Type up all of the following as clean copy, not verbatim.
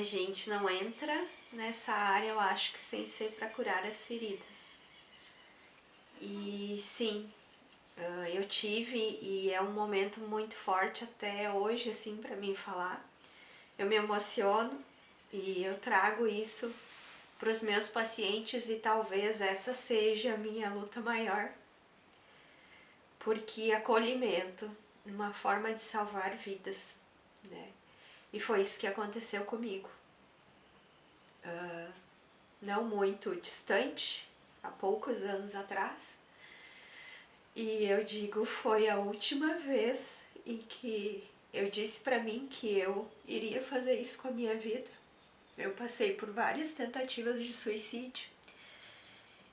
a gente não entra nessa área, eu acho que sem ser para curar as feridas. E sim, eu tive, e é um momento muito forte até hoje, assim, para mim falar. Eu me emociono e eu trago isso para os meus pacientes e talvez essa seja a minha luta maior. Porque acolhimento, uma forma de salvar vidas, né? E foi isso que aconteceu comigo. Não muito distante, há poucos anos atrás. E eu digo, foi a última vez em que eu disse para mim que eu iria fazer isso com a minha vida. Eu passei por várias tentativas de suicídio.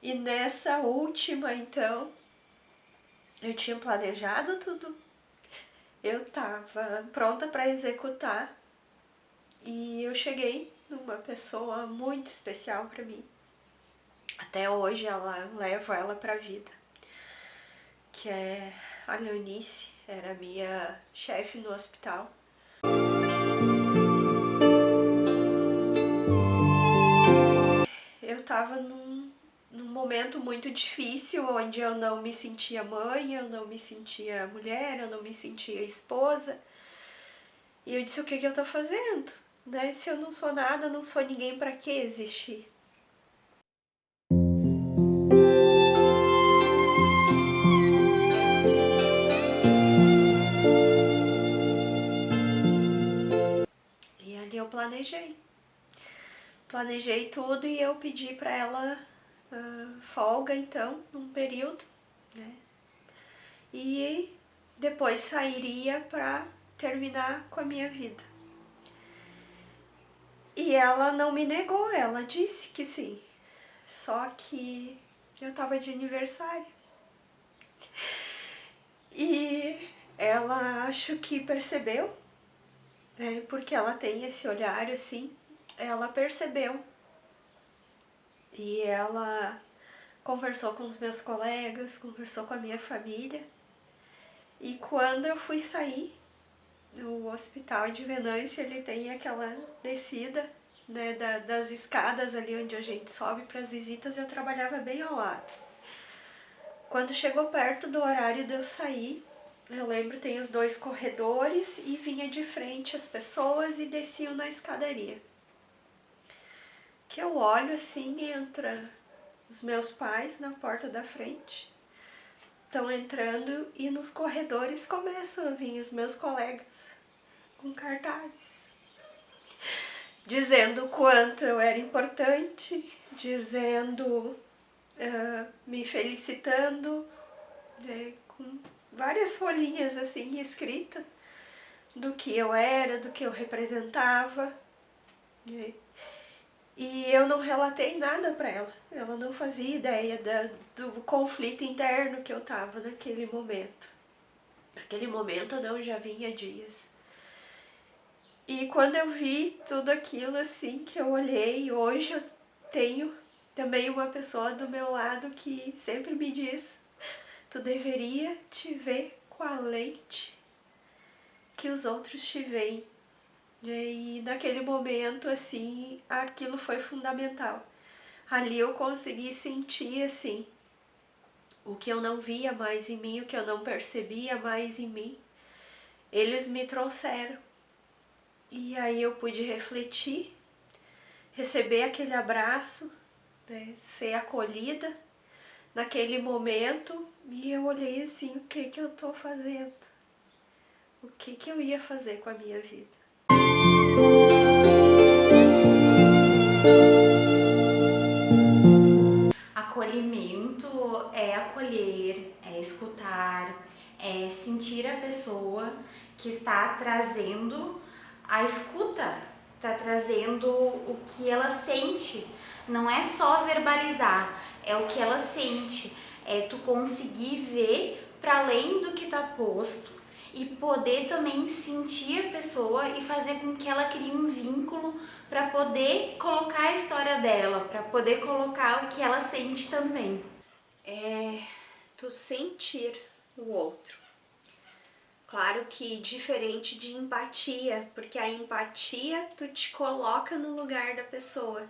E nessa última, então, eu tinha planejado tudo. Eu estava pronta para executar. E eu cheguei numa pessoa muito especial para mim. Até hoje levo ela pra vida. Que é a Leonice, era minha chefe no hospital. Eu tava num momento muito difícil, onde eu não me sentia mãe, eu não me sentia mulher, eu não me sentia esposa. E eu disse, o que eu tô fazendo? Né? Se eu não sou nada, não sou ninguém, pra que existir? E ali eu planejei tudo e eu pedi para ela folga então, num período, né? E depois sairia para terminar com a minha vida. E ela não me negou, ela disse que sim. Só que eu tava de aniversário. E ela acho que percebeu, né? Porque ela tem esse olhar assim, ela percebeu. E ela conversou com os meus colegas, conversou com a minha família. E quando eu fui sair, o hospital de Venâncio, ele tem aquela descida, né, das escadas ali onde a gente sobe para as visitas, eu trabalhava bem ao lado. Quando chegou perto do horário de eu sair, eu lembro, tem os dois corredores e vinha de frente as pessoas e desciam na escadaria. Que eu olho assim, entra os meus pais na porta da frente, estão entrando e nos corredores começam a vir os meus colegas com cartazes, dizendo o quanto eu era importante, dizendo, me felicitando, né, com várias folhinhas assim escritas do que eu era, do que eu representava. Né? E eu não relatei nada para ela não fazia ideia do conflito interno que eu tava naquele momento. Naquele momento não, já vinha dias. E quando eu vi tudo aquilo assim, que eu olhei, hoje eu tenho também uma pessoa do meu lado que sempre me diz, tu deveria te ver com a lente que os outros te veem. E naquele momento, assim, aquilo foi fundamental. Ali eu consegui sentir, assim, o que eu não via mais em mim, o que eu não percebia mais em mim. Eles me trouxeram. E aí eu pude refletir, receber aquele abraço, né, ser acolhida naquele momento. E eu olhei assim, o que eu tô fazendo? O que eu ia fazer com a minha vida? Acolhimento é acolher, é escutar, é sentir a pessoa que está trazendo a escuta, está trazendo o que ela sente. Não é só verbalizar, é o que ela sente. É tu conseguir ver para além do que está posto e poder também sentir a pessoa e fazer com que ela crie um vínculo para poder colocar a história dela, para poder colocar o que ela sente também. É tu sentir o outro. Claro que diferente de empatia, porque a empatia tu te coloca no lugar da pessoa.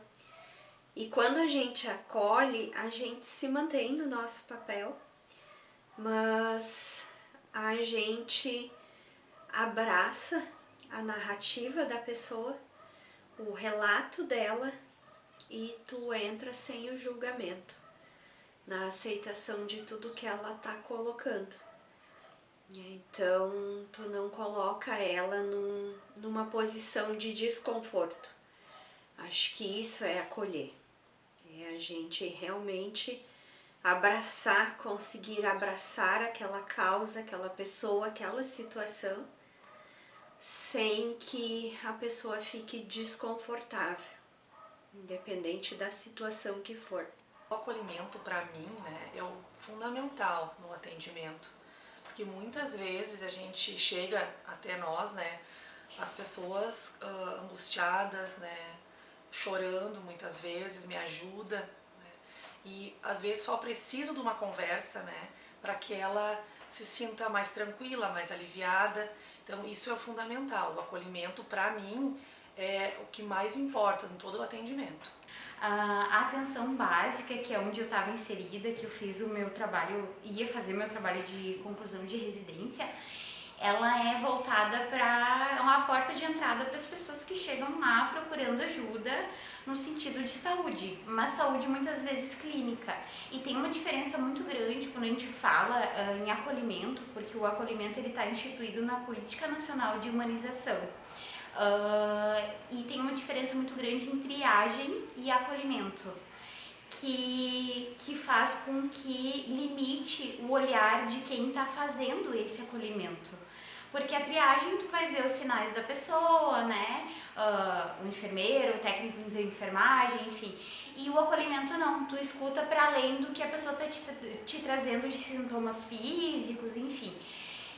E quando a gente acolhe, a gente se mantém no nosso papel, mas a gente abraça a narrativa da pessoa, o relato dela, e tu entra sem o julgamento, na aceitação de tudo que ela tá colocando. Então, tu não coloca ela numa posição de desconforto. Acho que isso é acolher. É a gente realmente abraçar, conseguir abraçar aquela causa, aquela pessoa, aquela situação, sem que a pessoa fique desconfortável, independente da situação que for. O acolhimento, para mim, né, é o fundamental no atendimento, porque muitas vezes a gente chega até nós, né, as pessoas angustiadas, né, chorando muitas vezes, me ajuda, né, e às vezes só preciso de uma conversa, né, para que ela se sinta mais tranquila, mais aliviada. Então isso é o fundamental. O acolhimento, para mim, é o que mais importa em todo o atendimento. A atenção básica, que é onde eu estava inserida, que eu fiz o meu trabalho, ia fazer meu trabalho de conclusão de residência, ela é voltada para uma porta de entrada para as pessoas que chegam lá procurando ajuda no sentido de saúde, mas saúde muitas vezes clínica. E tem uma diferença muito grande quando a gente fala em acolhimento, porque o acolhimento ele está instituído na Política Nacional de Humanização. E tem uma diferença muito grande em triagem e acolhimento, que faz com que limite o olhar de quem está fazendo esse acolhimento. Porque a triagem tu vai ver os sinais da pessoa, né? O enfermeiro, o técnico de enfermagem, enfim. E o acolhimento não, tu escuta para além do que a pessoa está te trazendo de sintomas físicos, enfim.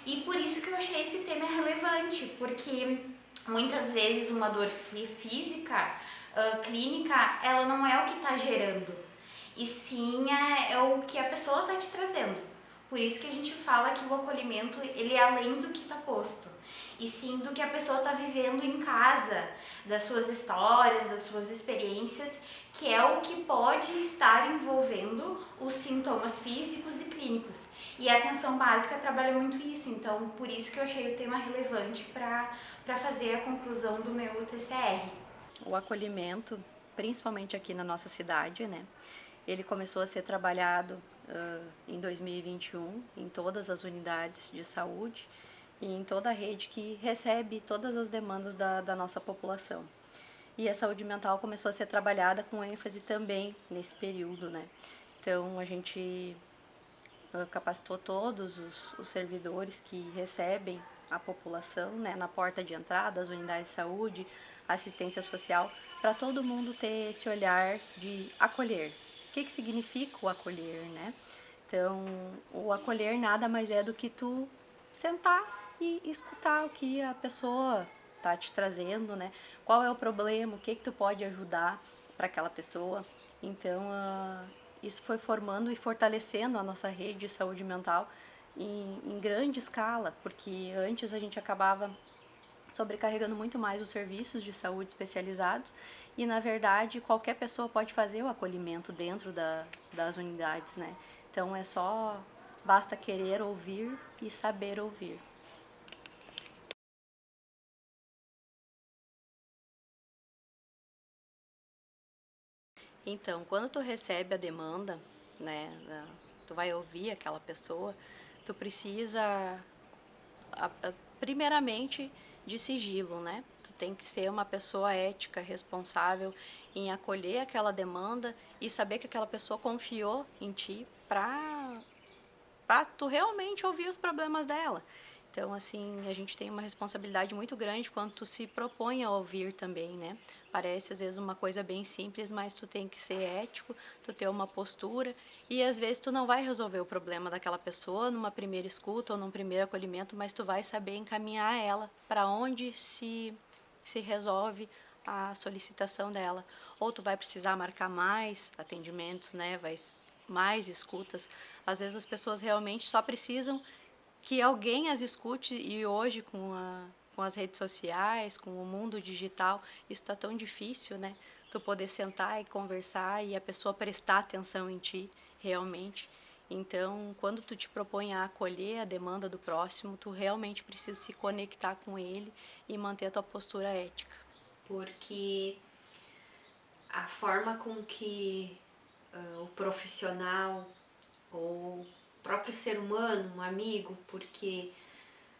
E por isso que eu achei esse tema relevante, porque muitas vezes uma dor física, clínica, ela não é o que está gerando, e sim é o que a pessoa está te trazendo. Por isso que a gente fala que o acolhimento ele é além do que está posto, e sim do que a pessoa está vivendo em casa, das suas histórias, das suas experiências, que é o que pode estar envolvendo os sintomas físicos e clínicos. E a atenção básica trabalha muito isso, então por isso que eu achei o tema relevante para fazer a conclusão do meu TCR. O acolhimento, principalmente aqui na nossa cidade, né? Ele começou a ser trabalhado em 2021 em todas as unidades de saúde e em toda a rede que recebe todas as demandas da nossa população. E a saúde mental começou a ser trabalhada com ênfase também nesse período, né? Então, a gente capacitou todos os servidores que recebem a população, né, na porta de entrada, as unidades de saúde, assistência social, para todo mundo ter esse olhar de acolher. O que significa o acolher, né? Então, o acolher nada mais é do que tu sentar e escutar o que a pessoa tá te trazendo, né? Qual é o problema, o que tu pode ajudar para aquela pessoa. Então, isso foi formando e fortalecendo a nossa rede de saúde mental em grande escala, porque antes a gente acabava sobrecarregando muito mais os serviços de saúde especializados e, na verdade, qualquer pessoa pode fazer o acolhimento dentro das unidades, né? Então, basta querer ouvir e saber ouvir. Então, quando tu recebe a demanda, né, tu vai ouvir aquela pessoa, tu precisa, primeiramente, de sigilo, né? Tu tem que ser uma pessoa ética, responsável em acolher aquela demanda e saber que aquela pessoa confiou em ti para tu realmente ouvir os problemas dela. Então, assim, a gente tem uma responsabilidade muito grande quando tu se propõe a ouvir também, né? Parece, às vezes, uma coisa bem simples, mas tu tem que ser ético, tu ter uma postura e, às vezes, tu não vai resolver o problema daquela pessoa numa primeira escuta ou num primeiro acolhimento, mas tu vai saber encaminhar ela para onde se resolve a solicitação dela. Ou tu vai precisar marcar mais atendimentos, né? Mais escutas. Às vezes as pessoas realmente só precisam que alguém as escute. E hoje com as redes sociais, com o mundo digital, isso está tão difícil, né? Tu poder sentar e conversar e a pessoa prestar atenção em ti, realmente. Então, quando tu te propõe a acolher a demanda do próximo, tu realmente precisa se conectar com ele e manter a tua postura ética. Porque a forma com que o profissional ou o próprio ser humano, um amigo, porque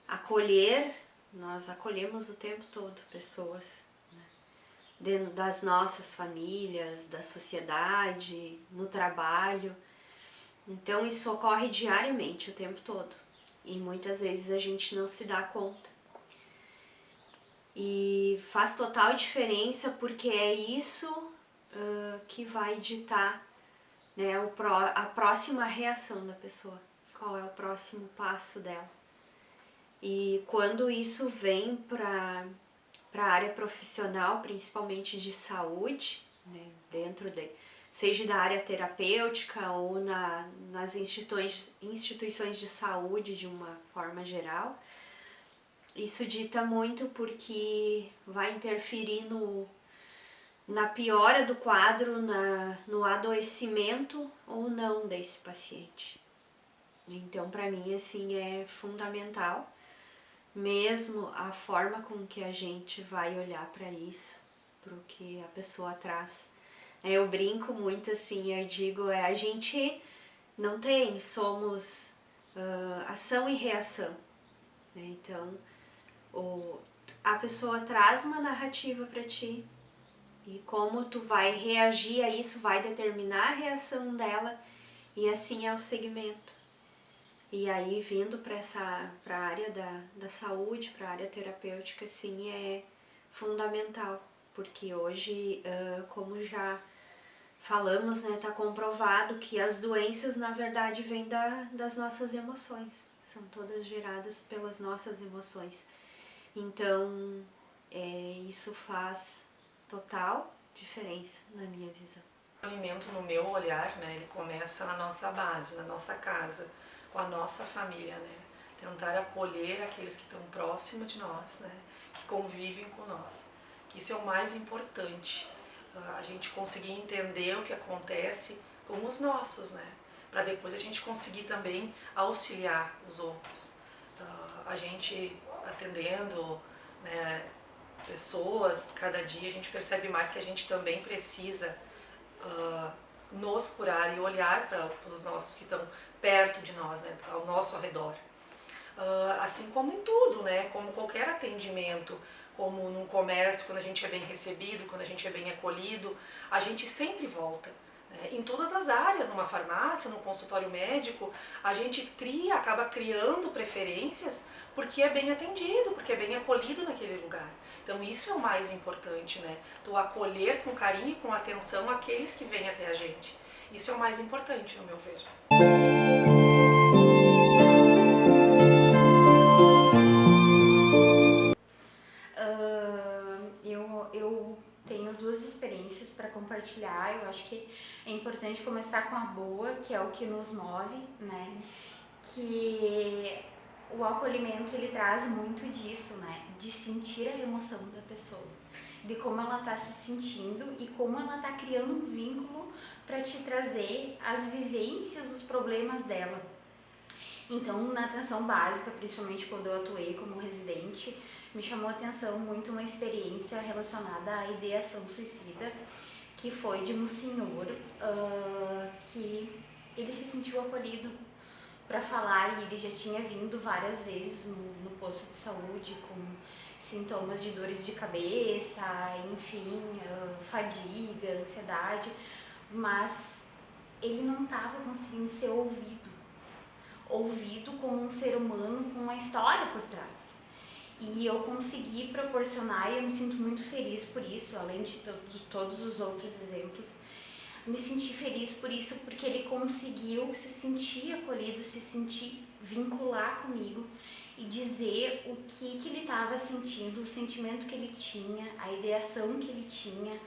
acolher, nós acolhemos o tempo todo pessoas, né? Dentro das nossas famílias, da sociedade, no trabalho. Então isso ocorre diariamente, o tempo todo. E muitas vezes a gente não se dá conta. E faz total diferença porque é isso que vai ditar, né, a próxima reação da pessoa. Qual é o próximo passo dela. E quando isso vem para a área profissional, principalmente de saúde, né, seja da área terapêutica ou nas instituições de saúde de uma forma geral, isso dita muito porque vai interferir na piora do quadro, no adoecimento ou não desse paciente. Então, para mim, assim, é fundamental mesmo a forma com que a gente vai olhar para isso, para o que a pessoa traz. Eu brinco muito assim, eu digo, a gente não tem, somos ação e reação, né? Então, a pessoa traz uma narrativa para ti e como tu vai reagir a isso vai determinar a reação dela e assim é o segmento. E aí, vindo para a área da saúde, para a área terapêutica, sim, é fundamental. Porque hoje, como já falamos, né, tá comprovado que as doenças, na verdade, vêm das nossas emoções. São todas geradas pelas nossas emoções. Então, isso faz total diferença na minha visão. O alimento, no meu olhar, né, ele começa na nossa base, na nossa casa, com a nossa família, né? Tentar acolher aqueles que estão próximos de nós, né? Que convivem com nós. Que isso é o mais importante. A gente conseguir entender o que acontece com os nossos, né? Para depois a gente conseguir também auxiliar os outros. A gente atendendo, né, pessoas, cada dia a gente percebe mais que a gente também precisa nos curar e olhar para os nossos que estão perto de nós, né, ao nosso redor. Assim como em tudo, né, como qualquer atendimento, como num comércio, quando a gente é bem recebido, quando a gente é bem acolhido, a gente sempre volta. Né? Em todas as áreas, numa farmácia, num consultório médico, a gente acaba criando preferências porque é bem atendido, porque é bem acolhido naquele lugar. Então isso é o mais importante, né? Tu acolher com carinho e com atenção aqueles que vêm até a gente. Isso é o mais importante, no meu ver. Eu tenho duas experiências para compartilhar. Eu acho que é importante começar com a boa, que é o que nos move, né? Que o acolhimento ele traz muito disso, né? De sentir a emoção da pessoa, de como ela está se sentindo e como ela está criando um vínculo para te trazer as vivências, os problemas dela. Então, na atenção básica, principalmente quando eu atuei como residente, me chamou a atenção muito uma experiência relacionada à ideação suicida, que foi de um senhor que ele se sentiu acolhido para falar e ele já tinha vindo várias vezes no posto de saúde com sintomas de dores de cabeça, enfim, fadiga, ansiedade, mas ele não estava conseguindo ser ouvido como um ser humano com uma história por trás. E eu consegui proporcionar, e eu me sinto muito feliz por isso, além de todos os outros exemplos, me senti feliz por isso, porque ele conseguiu se sentir acolhido, se sentir vincular comigo e dizer o que ele estava sentindo, o sentimento que ele tinha, a ideação que ele tinha,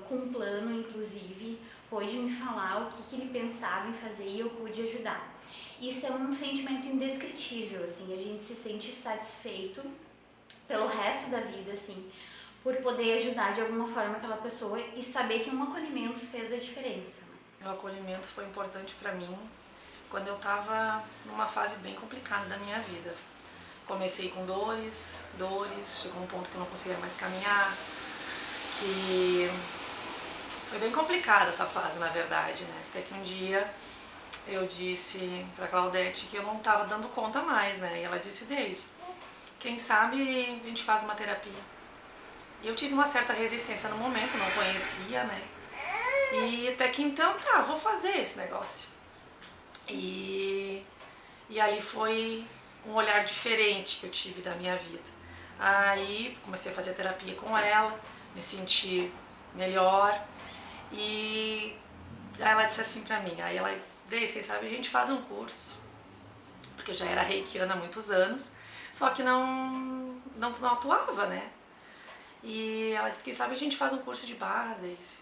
com um plano, inclusive, pôde me falar o que ele pensava em fazer e eu pude ajudar. Isso é um sentimento indescritível, assim, a gente se sente satisfeito pelo resto da vida, assim, por poder ajudar de alguma forma aquela pessoa e saber que um acolhimento fez a diferença. O acolhimento foi importante para mim quando eu estava numa fase bem complicada da minha vida. Comecei com dores, chegou um ponto que eu não conseguia mais caminhar, que foi bem complicada essa fase, na verdade, né? Até que um dia eu disse pra Claudete que eu não estava dando conta mais, né? E ela disse, Deise, quem sabe a gente faz uma terapia. E eu tive uma certa resistência no momento, não conhecia, né? E até que então, tá, vou fazer esse negócio. E ali foi um olhar diferente que eu tive da minha vida. Aí comecei a fazer terapia com ela, me senti melhor e aí ela disse assim pra mim, aí ela, Deise, quem sabe a gente faz um curso, porque eu já era reikiana há muitos anos, só que não atuava, né? E ela disse, quem sabe a gente faz um curso de barras, Deise.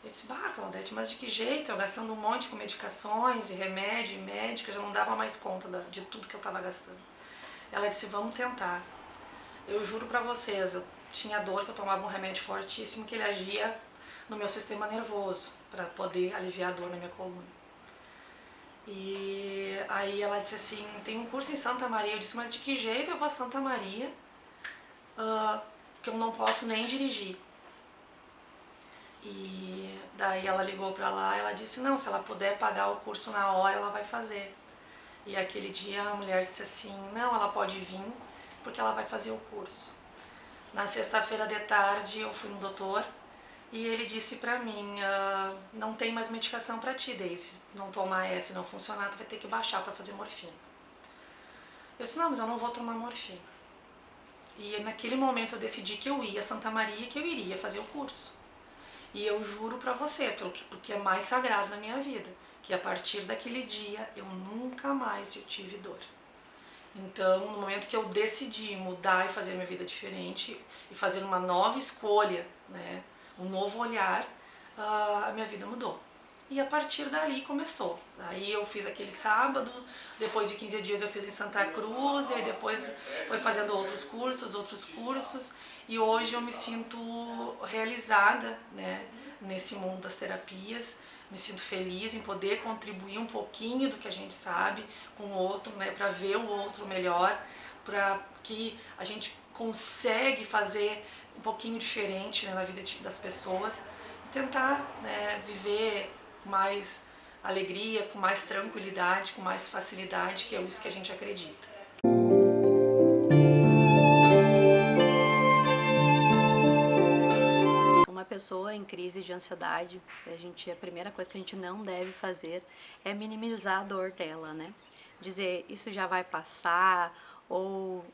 Eu disse, bah, Claudete, mas de que jeito? Eu gastando um monte com medicações e remédio e médica, já não dava mais conta de tudo que eu estava gastando. Ela disse, vamos tentar. Eu juro pra vocês, eu tinha dor, que eu tomava um remédio fortíssimo que ele agia no meu sistema nervoso, para poder aliviar a dor na minha coluna. E aí ela disse assim, tem um curso em Santa Maria. Eu disse, mas de que jeito eu vou a Santa Maria, que eu não posso nem dirigir? E daí ela ligou pra lá, ela disse, não, se ela puder pagar o curso na hora, ela vai fazer. E aquele dia a mulher disse assim, não, ela pode vir, porque ela vai fazer o curso. Na sexta-feira de tarde eu fui no doutor e ele disse pra mim, não tem mais medicação pra ti, Deise, se não tomar essa e não funcionar, tu vai ter que baixar pra fazer morfina. Eu disse, não, mas eu não vou tomar morfina. E naquele momento eu decidi que eu ia a Santa Maria, que eu iria fazer o curso. E eu juro pra você, porque é mais sagrado na minha vida, que a partir daquele dia eu nunca mais tive dor. Então, no momento que eu decidi mudar e fazer a minha vida diferente e fazer uma nova escolha, né, um novo olhar, a minha vida mudou. E a partir dali começou. Aí eu fiz aquele sábado, depois de 15 dias eu fiz em Santa Cruz, e aí depois foi fazendo outros cursos, e hoje eu me sinto realizada, né, nesse mundo das terapias, me sinto feliz em poder contribuir um pouquinho do que a gente sabe com o outro, né, para ver o outro melhor, para que a gente consegue fazer um pouquinho diferente, né, na vida das pessoas e tentar, né, viver com mais alegria, com mais tranquilidade, com mais facilidade, que é isso que a gente acredita. Uma pessoa em crise de ansiedade, a primeira coisa que a gente não deve fazer é minimizar a dor dela, né? Dizer isso já vai passar, ou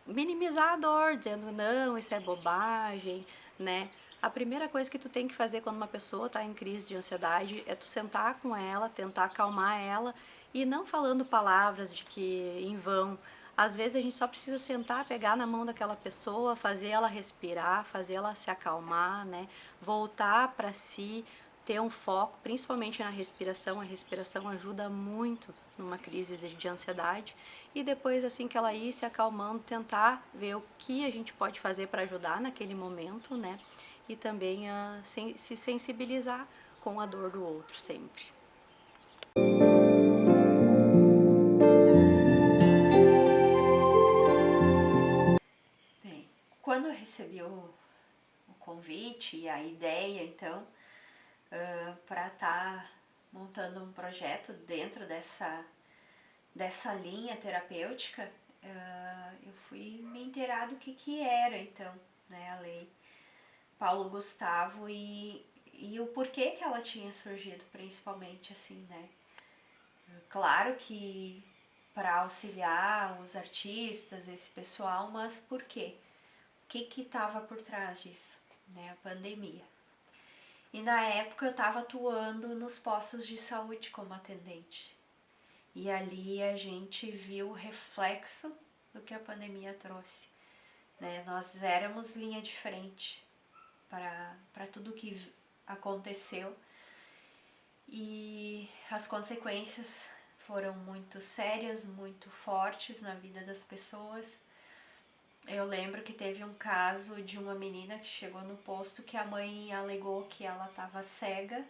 minimizar a dor, dizendo não, isso é bobagem, né? A primeira coisa que tu tem que fazer quando uma pessoa está em crise de ansiedade é tu sentar com ela, tentar acalmar ela e não falando palavras de que em vão. Às vezes a gente só precisa sentar, pegar na mão daquela pessoa, fazer ela respirar, fazer ela se acalmar, né? Voltar para si, ter um foco, principalmente na respiração. A respiração ajuda muito numa crise de ansiedade. E depois, assim que ela ir se acalmando, tentar ver o que a gente pode fazer para ajudar naquele momento, né? E também se sensibilizar com a dor do outro sempre. Bem, quando eu recebi o convite e a ideia, então, para estar montando um projeto dentro dessa linha terapêutica, eu fui me inteirar do que era, então, né, a lei Paulo Gustavo e o porquê que ela tinha surgido, principalmente, assim, né. Claro que para auxiliar os artistas, esse pessoal, mas por quê? O que estava por trás disso? Né, a pandemia. E na época eu estava atuando nos postos de saúde como atendente. E ali a gente viu o reflexo do que a pandemia trouxe. Né? Nós éramos linha de frente para tudo que aconteceu. e as consequências foram muito sérias, muito fortes na vida das pessoas. Eu lembro que teve um caso de uma menina que chegou no posto que a mãe alegou que ela estava cega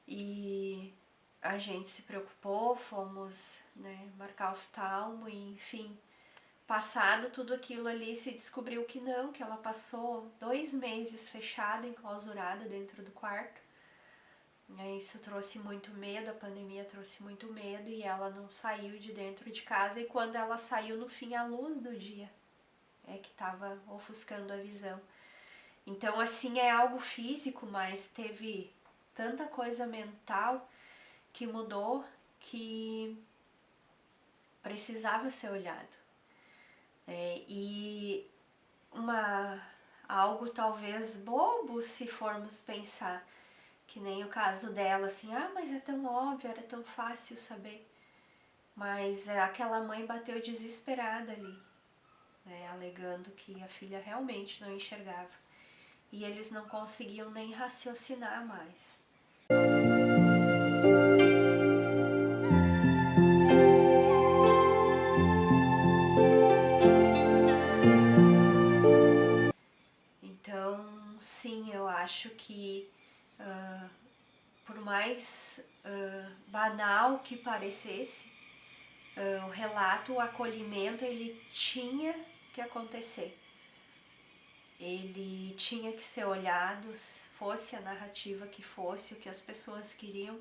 e a gente se preocupou, fomos, né, marcar o oftalmo e enfim, passado tudo aquilo ali, se descobriu que não, que ela passou 2 meses fechada, enclausurada dentro do quarto. Isso trouxe muito medo, a pandemia trouxe muito medo e ela não saiu de dentro de casa, e quando ela saiu, no fim, a luz do dia que estava ofuscando a visão. Então, assim, é algo físico, mas teve tanta coisa mental que mudou, que precisava ser olhado. E algo talvez bobo, se formos pensar, que nem o caso dela, assim, mas é tão óbvio, era tão fácil saber. Mas aquela mãe bateu desesperada ali, né, alegando que a filha realmente não enxergava. E eles não conseguiam nem raciocinar mais. Então, sim, eu acho que por mais banal que parecesse, o relato, o acolhimento, ele tinha que acontecer. Ele tinha que ser olhado, fosse a narrativa que fosse, o que as pessoas queriam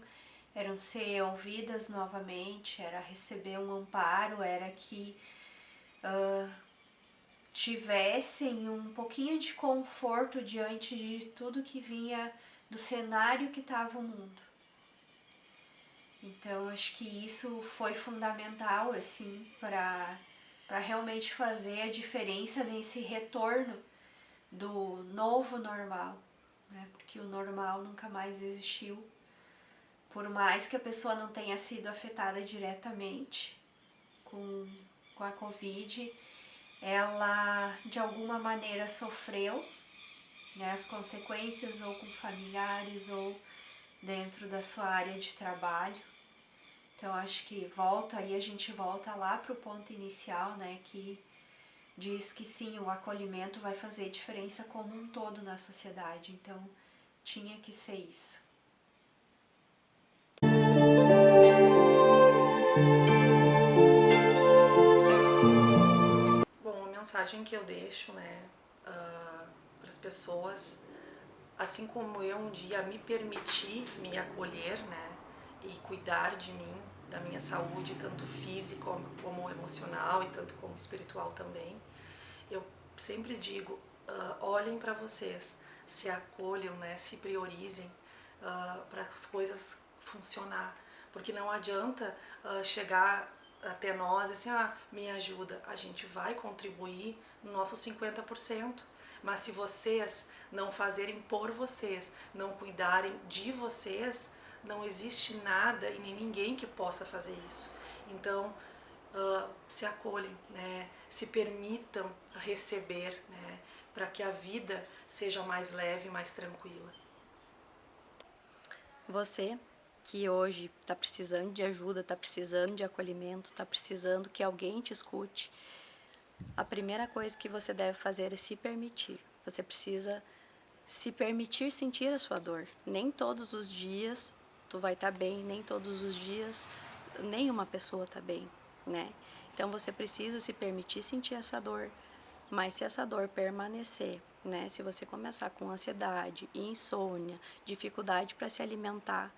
eram ser ouvidas novamente, era receber um amparo, era que tivessem um pouquinho de conforto diante de tudo que vinha do cenário que estava o mundo. Então, acho que isso foi fundamental, assim, para realmente fazer a diferença nesse retorno do novo normal, né? Porque o normal nunca mais existiu. Por mais que a pessoa não tenha sido afetada diretamente com a Covid, ela de alguma maneira sofreu, né, as consequências, ou com familiares ou dentro da sua área de trabalho. Então acho que a gente volta lá para o ponto inicial, né, que diz que sim, o acolhimento vai fazer diferença como um todo na sociedade. Então tinha que ser isso. Bom, a mensagem que eu deixo, né, para as pessoas, assim como eu um dia me permiti me acolher, né, e cuidar de mim, da minha saúde, tanto física como emocional e tanto como espiritual também, eu sempre digo, olhem para vocês, se acolham, né, se priorizem para as coisas funcionar, porque não adianta chegar até nós assim, me ajuda, a gente vai contribuir no nosso 50%, mas se vocês não fazerem por vocês, não cuidarem de vocês, não existe nada e nem ninguém que possa fazer isso. Então, se acolhem, né? Se permitam receber, né? Para que a vida seja mais leve, mais tranquila. Você que hoje está precisando de ajuda, está precisando de acolhimento, está precisando que alguém te escute, a primeira coisa que você deve fazer é se permitir. Você precisa se permitir sentir a sua dor. Nem todos os dias tu vai estar bem, nem todos os dias nenhuma pessoa está bem, né? Então você precisa se permitir sentir essa dor. Mas se essa dor permanecer, né? Se você começar com ansiedade, insônia, dificuldade para se alimentar,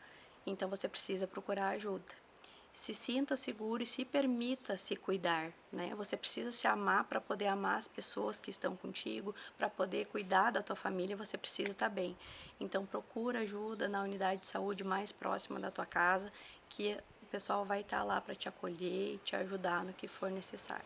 então você precisa procurar ajuda. Se sinta seguro e se permita se cuidar, né? Você precisa se amar para poder amar as pessoas que estão contigo, para poder cuidar da tua família, você precisa estar bem. Então procura ajuda na unidade de saúde mais próxima da tua casa, que o pessoal vai estar lá para te acolher e te ajudar no que for necessário.